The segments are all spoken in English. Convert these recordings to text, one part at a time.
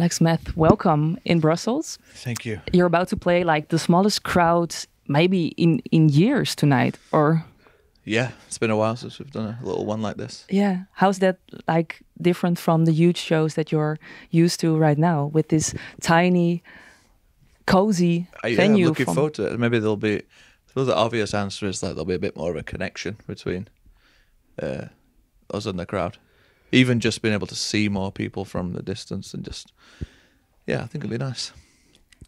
Alex Meth, welcome in Brussels. Thank you. You're about to play like the smallest crowd maybe in years tonight, or? Yeah, it's been a while since we've done a little one like this. Yeah, how's that like different from the huge shows that you're used to right now with this tiny, cozy venue? I'm looking forward to it. Maybe there'll be, I suppose the obvious answer is that there'll be a bit more of a connection between us and the crowd. Even just being able to see more people from the distance and just, yeah, I think it'll be nice.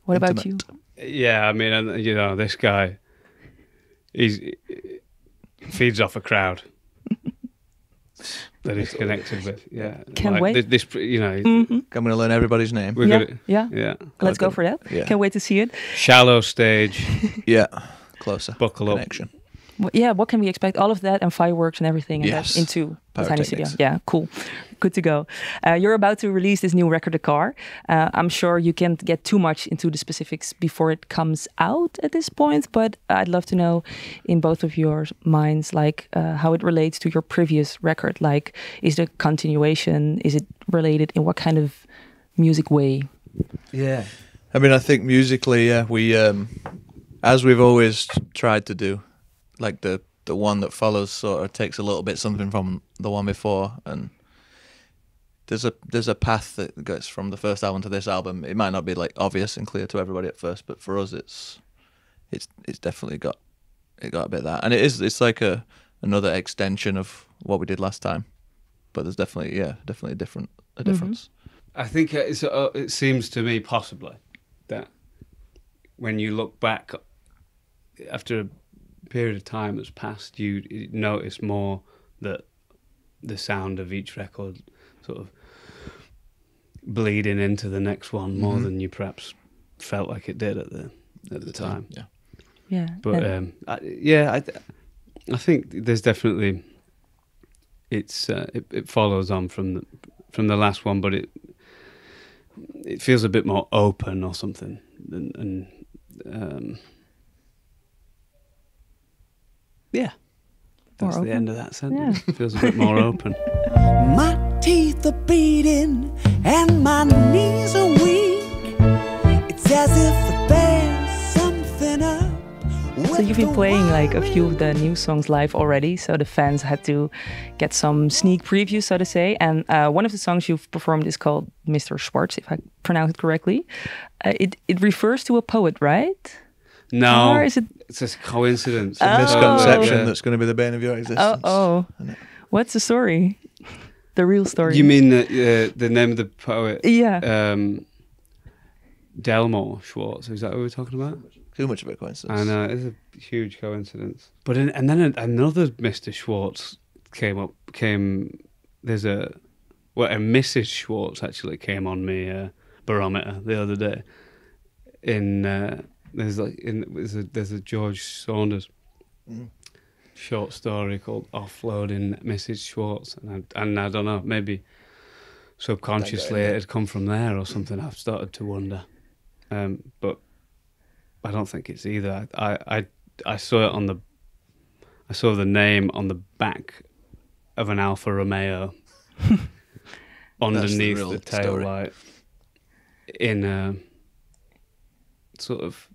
What about you? Yeah, I mean, you know, this guy, he feeds off a crowd that he's connected with. Yeah, can't wait. This, you know, I'm going to learn everybody's name. Yeah. Let's go for that. Yeah. Can't wait to see it. Shallow stage. Yeah, closer. Buckle connection. up. Yeah, what can we expect? All of that and fireworks and everything, and yes. that into the tiny studio. Pyrotechnics. Yeah, cool. Good to go. You're about to release this new record, The Car. I'm sure you can't get too much into the specifics before it comes out at this point, but I'd love to know in both of your minds, like how it relates to your previous record. Like, is it a continuation? Is it related in what kind of music way? Yeah. I mean, I think musically, yeah, we, as we've always tried to do, like the one that follows sort of takes a little bit something from the one before, and there's a path that goes from the first album to this album. It might not be like obvious and clear to everybody at first, but for us it's definitely got a bit of that, and it's like another extension of what we did last time, but there's definitely a difference. I think it seems to me possibly that when you look back after a period of time has passed, you notice more that the sound of each record sort of bleeding into the next one more than you perhaps felt like it did at the time. Yeah. But I think there's definitely it follows on from the last one, but it feels a bit more open or something, and yeah, that's the end of that sentence. Yeah. It feels a bit more open. My teeth are bleeding and my knees are weak. It's as if there's something up. So you've been playing like a few of the new songs live already, so the fans had to get some sneak previews, so to say. And one of the songs you've performed is called Mr. Schwartz, if I pronounce it correctly. It refers to a poet, right? No, or is it? It's a coincidence. A misconception that's going to be the bane of your existence. Oh. What's the story? The real story. You mean the name of the poet? Yeah. Delmore Schwartz. Is that what we're talking about? Too much of a coincidence. I know, it's a huge coincidence. But and then another Mr. Schwartz there's a Mrs. Schwartz actually came on me barometer the other day. There's a George Saunders short story called Offloading Mrs. Schwartz, and I don't know, maybe subconsciously it had come from there or something. I've started to wonder, but I don't think it's either. I saw it I saw the name on the back of an Alfa Romeo underneath the tail light in a sort of.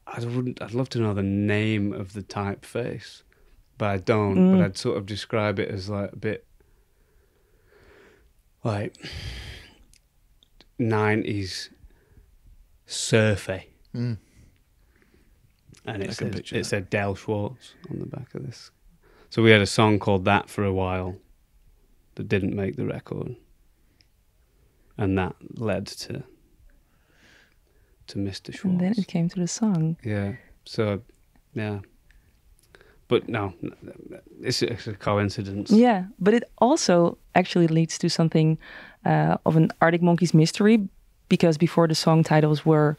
I'd love to know the name of the typeface, but I don't. But I'd sort of describe it as like a bit like 90s surfy. And it said Del Schwartz on the back of this. So we had a song called that for a while that didn't make the record, and that led to Mr. Schwartz. And then it came to the song. Yeah. So, yeah. But no, it's a coincidence. Yeah, but it also actually leads to something of an Arctic Monkeys mystery, because before the song titles for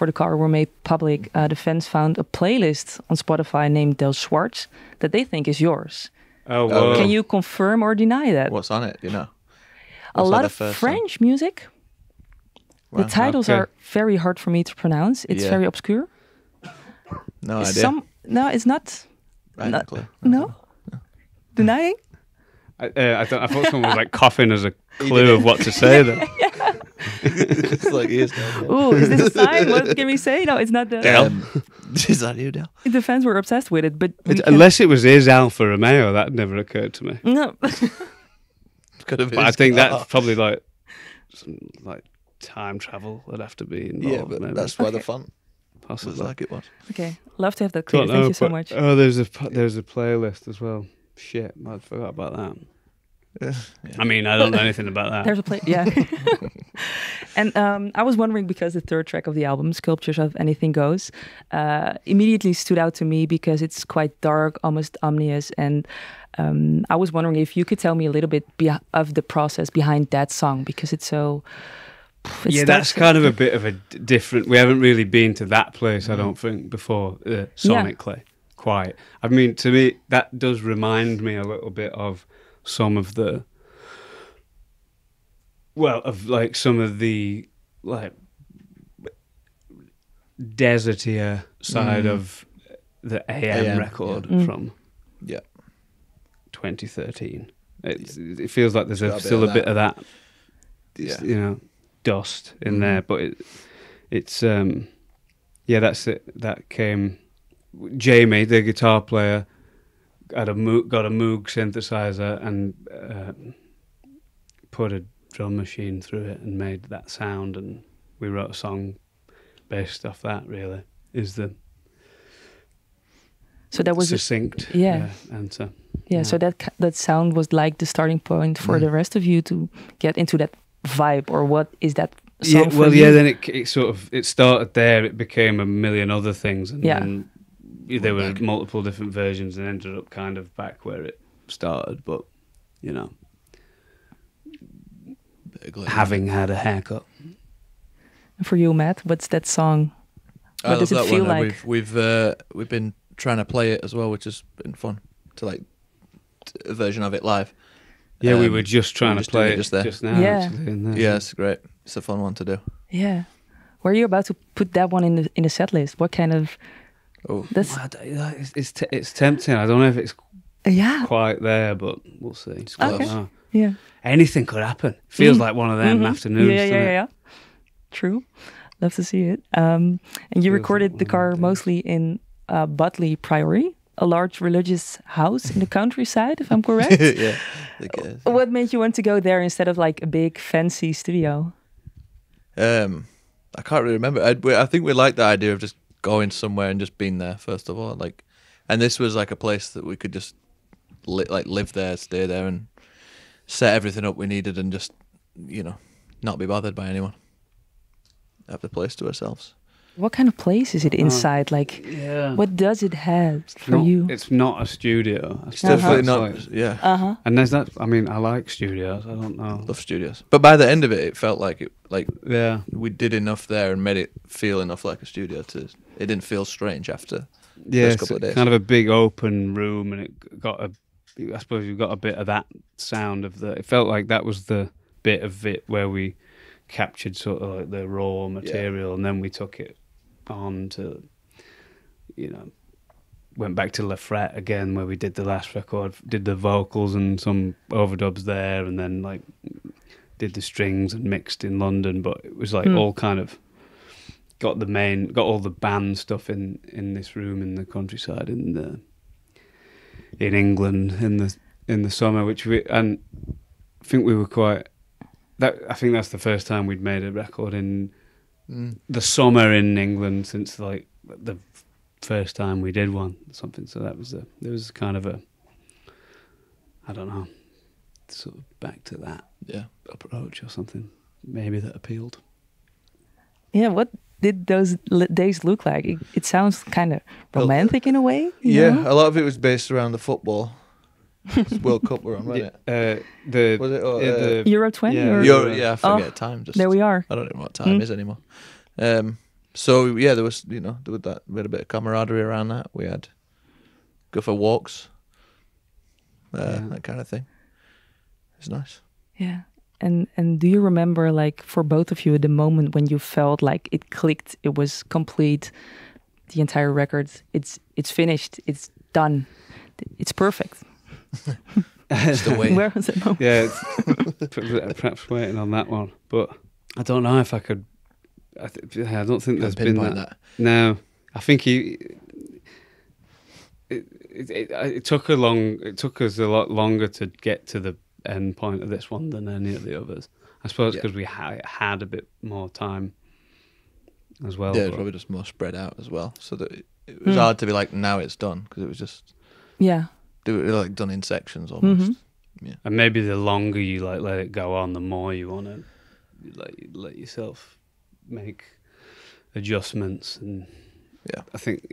The Car were made public, the fans found a playlist on Spotify named Del Schwartz that they think is yours. Oh, whoa. Can you confirm or deny that? What's on it, you know? A lot of French music. Wow. The titles are very hard for me to pronounce. It's very obscure. No idea. No, it's not. Right, No? Denying? I thought someone was like coughing as a clue of what to say then. It's like, here's Ooh, is this a sign? What can we say? No, it's not the... Is that you, Del? The fans were obsessed with it, but... Unless it was his Alfa Romeo, that never occurred to me. No. Could have been. But I think that's probably like time travel would have to be involved. Yeah, but maybe. that's why the font Possibly. was like it was. Okay, love to have that clear. Thank you so much. Oh, there's a playlist as well. Shit, I forgot about that. Yeah. I mean, I don't know anything about that. There's a play, yeah. And I was wondering, because the third track of the album, Sculptures of Anything Goes, immediately stood out to me because it's quite dark, almost ominous. And I was wondering if you could tell me a little bit of the process behind that song, because it's so... That's kind of a bit of a different... We haven't really been to that place, I don't think, before, sonically, quite. I mean, to me, that does remind me a little bit of some of the... Well, of like some of the like desertier side of the AM record from 2013. It feels like there's still a bit of that, you know, dust in there, but it's that's it. That came. Jamie, the guitar player, got a Moog synthesizer and put a drum machine through it and made that sound, and we wrote a song based off that. Really, is the so that was succinct answer. Yeah, so that sound was like the starting point for the rest of you to get into that vibe, or what is that song for you? Then it started there. It became a million other things, and then there were multiple different versions, and ended up kind of back where it started. But you know, having had a haircut. For you, Matt, what's that song? What does it feel like? We've been trying to play it as well, which has been fun to like a version of it live. Yeah, we were just trying to play it just now. Yeah, actually, yeah, it's great. It's a fun one to do. Yeah, were you about to put that one in the set list? What kind of? Oh, it's tempting. I don't know if it's quite there, but we'll see. It's okay. Yeah, anything could happen. Feels like one of them afternoons. Yeah. True. Love to see it. And you recorded the car mostly in Butley Priory, a large religious house in the countryside, if I'm correct. Yeah. What made you want to go there instead of like a big fancy studio? I can't really remember. I think we liked the idea of just going somewhere and just being there first of all. Like, and this was like a place that we could just live there, stay there, and set everything up we needed, and just not be bothered by anyone. Have the place to ourselves. What kind of place is it inside? What does it have for you? It's not a studio. It's definitely not. And there's that. I mean, I like studios. I don't know. Love studios. But by the end of it, it felt like we did enough there and made it feel enough like a studio it didn't feel strange after the first couple of days. Kind of a big open room, and it got I suppose you got a bit of that sound of it felt like that was the bit of it where we captured sort of like the raw material, and then we took it on to, went back to La Frette again, where we did the last record, did the vocals and some overdubs there, and then like did the strings and mixed in London. But it was like all kind of got all the band stuff in this room in the countryside in England in the summer, and I think we were quite. I think that's the first time we'd made a record in the summer in England since like the first time we did one, something. So there was kind of I don't know, sort of back to that approach or something maybe that appealed. Yeah, what did those days look like? It sounds kind of romantic in a way. Yeah, a lot of it was based around the football. It's World Cup we're on, wasn't it? The Euro 20? I forget time. There we are. I don't know what time is anymore. So yeah, there was we had a bit of camaraderie around that. We had go for walks, that kind of thing. It's nice. Yeah, and do you remember, like, for both of you, the moment when you felt like it clicked, it was complete, the entire record, it's finished, it's done, it's perfect? Still waiting. Where was that moment? Yeah, perhaps waiting on that one, but I don't know if I could. I don't think there's been that. No, I think it took It took us a lot longer to get to the end point of this one than any of the others. I suppose because we had a bit more time as well. Yeah, it was probably just more spread out as well, so that it was hard to be like, now it's done, because it was just like done in sections almost. Yeah, and maybe the longer you like let it go on, the more you want to let yourself make adjustments, and I think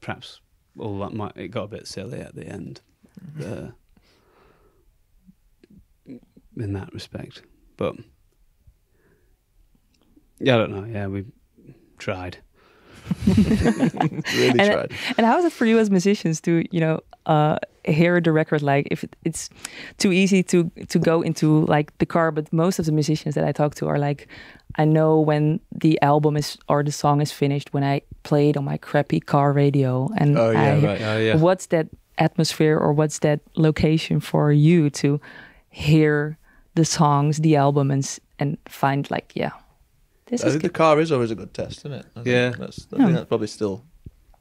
perhaps all that it got a bit silly at the end, in that respect. But yeah, I don't know. Yeah, we tried. Really tried. And how is it for you as musicians to, hear the record? Like, if it's too easy to go into like the car, but most of the musicians that I talk to are like, I know when the album is or the song is finished when I play it on my crappy car radio. And what's that atmosphere or what's that location for you to hear the songs, the album, and find like, this is good. The car is always a good test, isn't it? I think that's probably still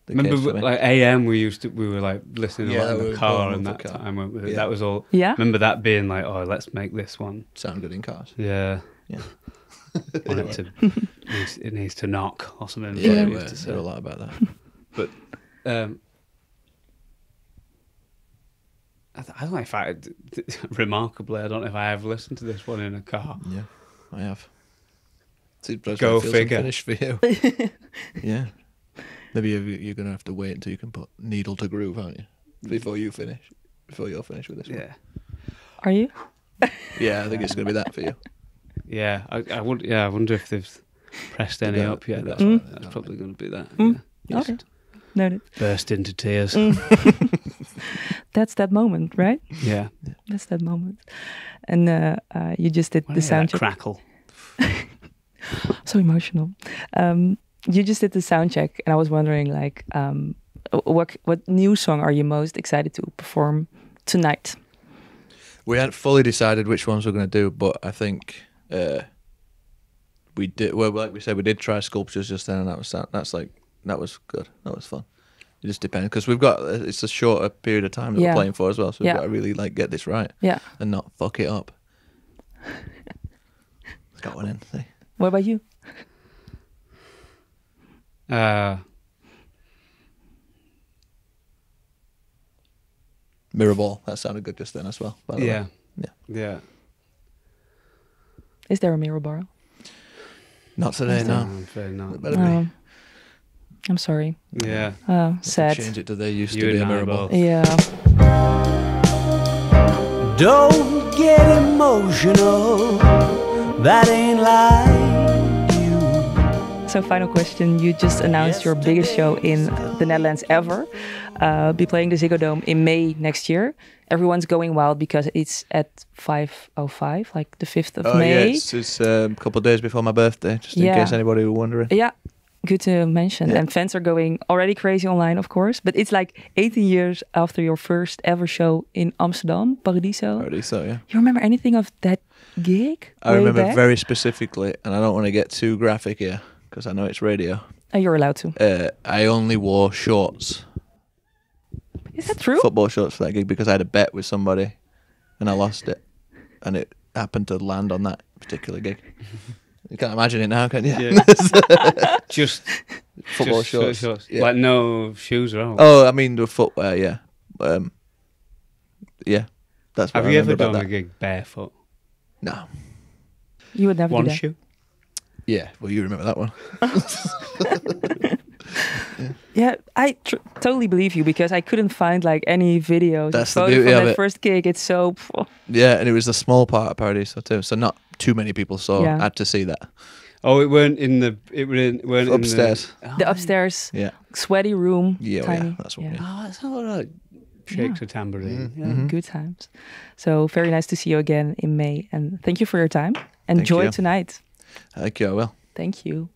the case for me. Like AM, we were like listening to in the car, and that time that was all. Yeah. Remember that being like, oh, let's make this one sound good in cars. Yeah. Yeah. It needs to knock or something. Yeah, we used to say a lot about that. But I don't know if remarkably, I don't know if I have listened to this one in a car. Yeah, I have. Go figure. Finish for you. Yeah. Maybe you're going to have to wait until you can put Needle to Groove, aren't you? Before you're finished with this one. Yeah. Are you? Yeah, I think it's going to be that for you. Yeah, I wonder if they've pressed any up yet. That's probably going to be that. Yeah. Okay. Noted. Burst into tears. That's that moment, right? Yeah. That's that moment. And you just did the sound check. Crackle. So emotional. You just did the sound check, and I was wondering, like, what new song are you most excited to perform tonight? We hadn't fully decided which ones we're going to do, but I think we did. Well, like we said, we did try Sculptures just then, and that was good. That was fun. It just depends, because it's a shorter period of time that we're playing for as well, so we've got to really get this right, and not fuck it up. Got one in. See? What about you? Mirror Ball. That sounded good just then as well. By the way. Yeah. Is there a Mirror Ball? Not today, no. I'm afraid not. Better be. I'm sorry. Yeah. Oh, sad. Change it to There Used to Be a Mirror Ball. Yeah. Don't get emotional. That ain't like you. So, final question. You just announced your biggest show in the Netherlands ever. Be playing the Ziggo Dome in May next year. Everyone's going wild because it's at 5:05, like the 5th of May. Yeah, it's a couple of days before my birthday, just in case anybody were wondering. Yeah, good to mention. Yeah. And fans are going already crazy online, of course. But it's like 18 years after your first ever show in Amsterdam, Paradiso. Paradiso, yeah. You remember anything of that gig? I remember very specifically, and I don't want to get too graphic here, because I know it's radio. You're allowed to. I only wore shorts. Is that true? Football shorts for that gig, because I had a bet with somebody and I lost it, and it happened to land on that particular gig. You can't imagine it now, can you? Yeah. just football shorts. Yeah. Like no shoes or all. Oh, I mean the footwear, yeah. Yeah. That's what Have you ever done a gig barefoot? No. You would never do that. One shoe? Yeah, well, you remember that one. Yeah, I totally believe you, because I couldn't find like any videos. That's or the beauty from of that it. first gig. It's so. Yeah, and it was a small part of Paradiso too, so not too many people had to see that. Oh, it weren't in the. It weren't upstairs. The upstairs. Yeah. Sweaty room. Yeah, tiny. That's what. Yeah. Yeah. Oh, that's all right. Shakes a tambourine. Yeah, good times. So very nice to see you again in May, and thank you for your time. Enjoy tonight. Thank you. I will. Thank you.